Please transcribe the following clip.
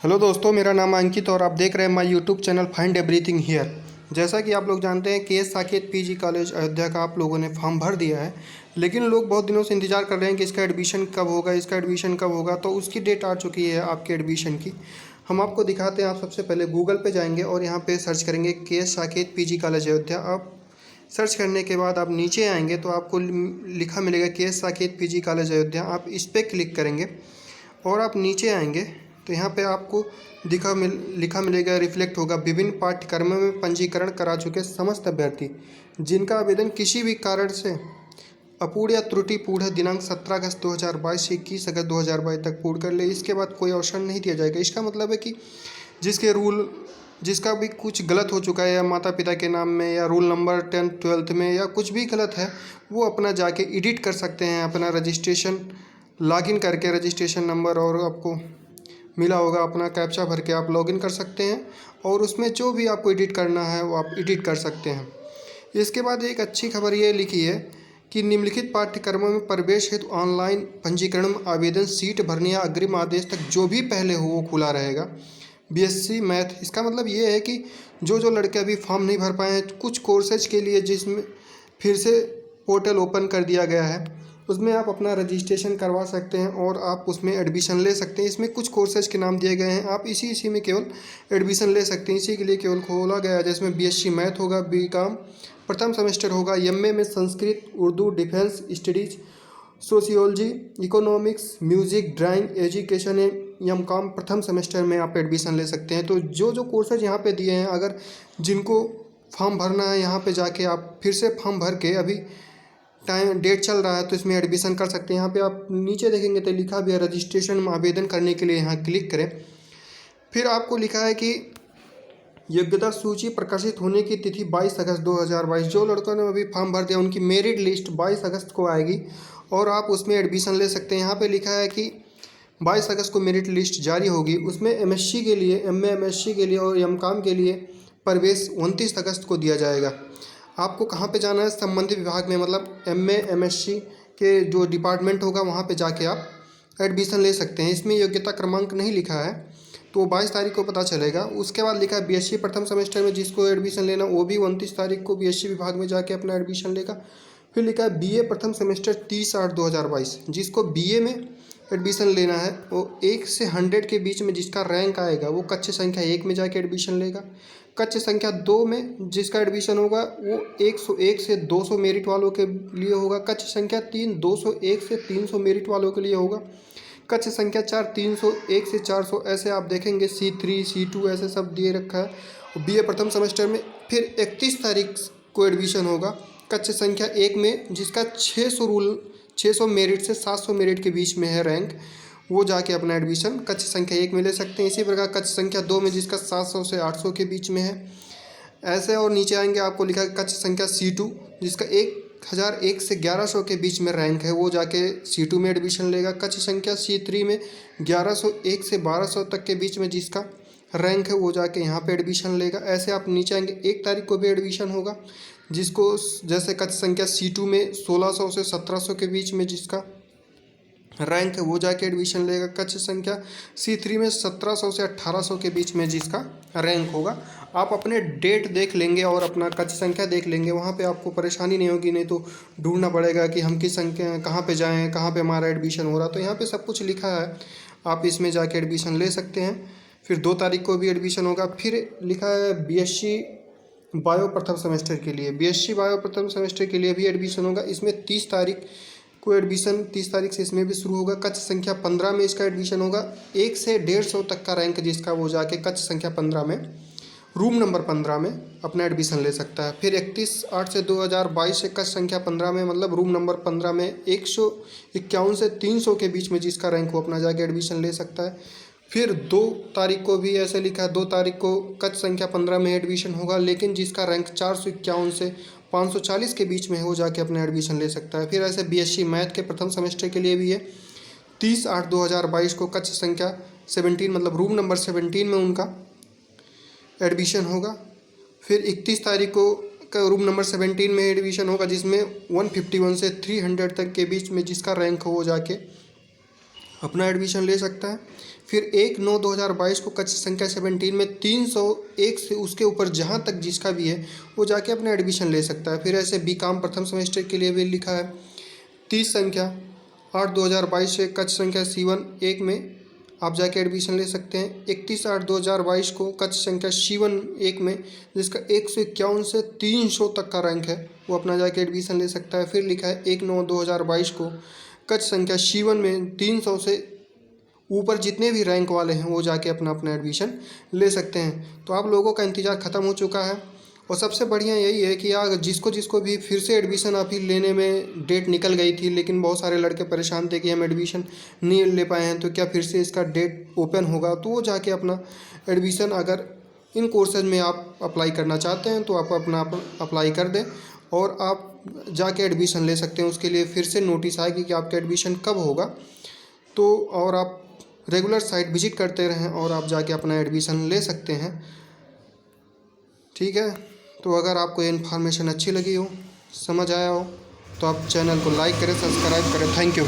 Hello दोस्तों, मेरा नाम अंकित और आप देख रहे हैं my YouTube channel find everything here. जैसा कि आप लोग जानते हैं के साकेत पीजी कॉलेज अयोध्या का आप लोगों ने फॉर्म भर दिया है, लेकिन लोग बहुत दिनों से इंतजार कर रहे हैं कि इसका एडमिशन कब होगा, इसका एडमिशन कब होगा। तो उसकी डेट आ चुकी है आपके एडमिशन की। हम आपको दिखाते हैं। आप सबसे पहले गूगल पे जाएंगे और यहाँ पे सर्च करेंगे के साकेत पीजी कॉलेज अयोध्या। आप सर्च करने के बाद आप नीचे आएंगे तो आपको लिखा मिलेगा के साकेत पीजी कॉलेज अयोध्या। आप इस पर क्लिक करेंगे और आप नीचे आएंगे तो यहाँ पे आपको लिखा मिलेगा, रिफ्लेक्ट होगा, विभिन्न पाठ्यक्रमों में पंजीकरण करा चुके समस्त अभ्यर्थी जिनका आवेदन किसी भी कारण से अपूर्ण या त्रुटिपूर्ण है दिनांक 17 अगस्त 2022 से 21 अगस्त 2022 तक पूर्ण कर ले। इसके बाद कोई अवसर नहीं दिया जाएगा। इसका मतलब है कि जिसका भी कुछ गलत हो चुका है या माता पिता के नाम में या रोल नंबर 10th 12th में या कुछ भी गलत है, वो अपना जाके एडिट कर सकते हैं। अपना रजिस्ट्रेशन लॉगिन करके रजिस्ट्रेशन नंबर और आपको मिला होगा अपना कैप्चा भर के आप लॉगिन कर सकते हैं और उसमें जो भी आपको एडिट करना है वो आप एडिट कर सकते हैं। इसके बाद एक अच्छी खबर ये लिखी है कि निम्नलिखित पाठ्यक्रमों में प्रवेश हेतु ऑनलाइन पंजीकरण में आवेदन सीट भरने या अग्रिम आदेश तक जो भी पहले हो वो खुला रहेगा। बीएससी मैथ, इसका मतलब ये है कि जो लड़के अभी फॉर्म नहीं भर पाए हैं कुछ कोर्सेज के लिए, जिसमें फिर से पोर्टल ओपन कर दिया गया है, उसमें आप अपना रजिस्ट्रेशन करवा सकते हैं और आप उसमें एडमिशन ले सकते हैं। इसमें कुछ कोर्सेज के नाम दिए गए हैं, आप इसी में केवल एडमिशन ले सकते हैं। इसी के लिए केवल खोला गया है, जिसमें बीएससी मैथ होगा, बीकॉम प्रथम सेमेस्टर होगा, एमए में Sanskrit, Urdu, defence studies, sociology, economics, music, drawing, education MCom प्रथम सेमेस्टर में आप एडमिशन ले सकते हैं। तो जो कोर्सेज यहाँ पे दिए हैं, अगर जिनको फॉर्म भरना है यहाँ पे जाके आप फिर से फॉर्म भर के, अभी डेट चल रहा है तो इसमें एडमिशन कर सकते हैं। यहाँ पे आप नीचे देखेंगे तो लिखा भी है रजिस्ट्रेशन में आवेदन करने के लिए यहाँ क्लिक करें। फिर आपको लिखा है कि योग्यता सूची प्रकाशित होने की तिथि 22 अगस्त 2022। जो लड़कों ने अभी फॉर्म भर दिया उनकी मेरिट लिस्ट 22 अगस्त को आएगी और आप उसमें एडमिशन ले सकते हैं। यहाँ पे लिखा है कि 22 अगस्त को मेरिट लिस्ट जारी होगी। उसमें एमएससी के लिए, एमए एमएससी के लिए और एमकॉम के लिए प्रवेश 29 अगस्त को दिया जाएगा। आपको कहाँ पे जाना है, संबंधित विभाग में, मतलब एमए एमएससी के जो डिपार्टमेंट होगा वहाँ पे जाके आप एडमिशन ले सकते हैं। इसमें योग्यता क्रमांक नहीं लिखा है तो 22 तारीख को पता चलेगा। उसके बाद लिखा है बीएससी प्रथम सेमेस्टर में जिसको एडमिशन लेना वो भी 29 तारीख को बीएससी विभाग में जाके अपना एडमिशन लेगा। फिर लिखा है बीए प्रथम सेमेस्टर 30/8/2022, जिसको बीए में एडमिशन लेना है वो 1 से 100 के बीच में जिसका रैंक आएगा वो कक्ष संख्या 1 में जाके एडमिशन लेगा। कक्ष संख्या 2 में जिसका एडमिशन होगा वो 101 से 200 मेरिट वालों के लिए होगा। कक्ष संख्या 3 201 से 300 मेरिट वालों के लिए होगा। कक्ष संख्या 4 301 से 400, ऐसे आप देखेंगे C3 C2 ऐसे सब दिए रखा है बीए प्रथम सेमेस्टर में। फिर 31 तारीख को एडमिशन होगा कक्ष संख्या 1 में जिसका 600 मेरिट से 700 मेरिट के बीच में है रैंक, वो जाके अपना एडमिशन कक्ष संख्या 1 में ले सकते हैं। इसी प्रकार कक्ष संख्या 2 में जिसका 700 से 800 के बीच में है ऐसे। और नीचे आएंगे आपको लिखा है कक्ष संख्या C2 जिसका 1001 से 1100 के बीच में रैंक है, वो जाके C2 में एडमिशन लेगा। कक्ष संख्या C3 में 1101 से 1200 तक के बीच में जिसका रैंक है वो जाके यहाँ पे एडमिशन लेगा। ऐसे आप नीचे आएंगे 1 तारीख को भी एडमिशन होगा जिसको, जैसे कक्ष संख्या C2 में 1600 से 1700 के बीच में जिसका रैंक है वो जाके एडमिशन लेगा। कक्ष संख्या C3 में 1700 से 1800 के बीच में जिसका रैंक होगा। आप अपने डेट देख लेंगे और अपना कक्ष संख्या देख लेंगे, वहाँ पे आपको परेशानी नहीं होगी। नहीं तो ढूंढना पड़ेगा कि हम किस संख्या कहाँ पे जाएं, कहाँ पे हमारा एडमिशन हो रहा। तो यहाँ पे सब कुछ लिखा है, आप इसमें जाके एडमिशन ले सकते हैं। फिर 2 तारीख को भी एडमिशन होगा। फिर लिखा है बीएससी बायो प्रथम सेमेस्टर के लिए, बीएससी बायो प्रथम सेमेस्टर के लिए भी एडमिशन होगा। इसमें 30 तारीख को एडमिशन, 30 तारीख से इसमें भी शुरू होगा। कक्ष संख्या 15 में इसका एडमिशन होगा। 1 से 150 तक का रैंक जिसका वो जाके कक्ष संख्या 15 में, रूम नंबर 15 में अपना एडमिशन ले सकता है। फिर 31/8 से 2022 से कक्ष संख्या 15 में, मतलब रूम नंबर 15 में 151 से 300 के बीच में जिसका रैंक वो अपना जाके एडमिशन ले सकता है। फिर 2 तारीख को भी ऐसे लिखा है, 2 तारीख को कक्ष संख्या 15 में एडमिशन होगा, लेकिन जिसका रैंक 451 से 540 के बीच में है वो जाके अपना एडमिशन ले सकता है। फिर ऐसे बीएससी मैथ के प्रथम सेमेस्टर के लिए भी है 30/8/2022 को कक्ष संख्या 17 मतलब रूम नंबर 17 में उनका एडमिशन होगा। फिर 31 तारीख को रूम नंबर 17 में एडमिशन होगा जिसमें 151 से 300 तक के बीच में जिसका रैंक हो वो जाके अपना एडमिशन ले सकता है। फिर 1/9/2022 को कक्ष संख्या 17 में 301 से उसके ऊपर जहाँ तक जिसका भी है वो जाके अपना एडमिशन ले सकता है। फिर ऐसे बीकॉम प्रथम सेमेस्टर के लिए भी लिखा है 30 संख्या 8/2022 से कक्ष संख्या C1 1 में आप जाके एडमिशन ले सकते हैं। 31/8/2022 को कक्ष संख्या C1 1 में जिसका 151 से 300 तक का रैंक है वो अपना जाके एडमिशन ले सकता है। फिर लिखा है 1/9/2022 को कक्ष संख्या C1 में 300 से ऊपर जितने भी रैंक वाले हैं वो जाके अपना एडमिशन ले सकते हैं। तो आप लोगों का इंतज़ार ख़त्म हो चुका है और सबसे बढ़िया यही है कि यार जिसको भी फिर से एडमिशन अभी लेने में डेट निकल गई थी, लेकिन बहुत सारे लड़के परेशान थे कि हम एडमिशन नहीं ले पाए हैं, तो क्या फिर से इसका डेट ओपन होगा। तो वो जाके अपना एडमिशन अगर इन कोर्सेज में आप अप्लाई करना चाहते हैं तो आप अपना अप्लाई कर दें और आप जाके एडमिशन ले सकते हैं। उसके लिए फिर से नोटिस आएगी कि आपका एडमिशन कब होगा। तो और आप रेगुलर साइट विजिट करते रहें और आप जाके अपना एडमिशन ले सकते हैं। ठीक है, तो अगर आपको ये इन्फॉर्मेशन अच्छी लगी हो, समझ आया हो, तो आप चैनल को लाइक करें, सब्सक्राइब करें। Thank you.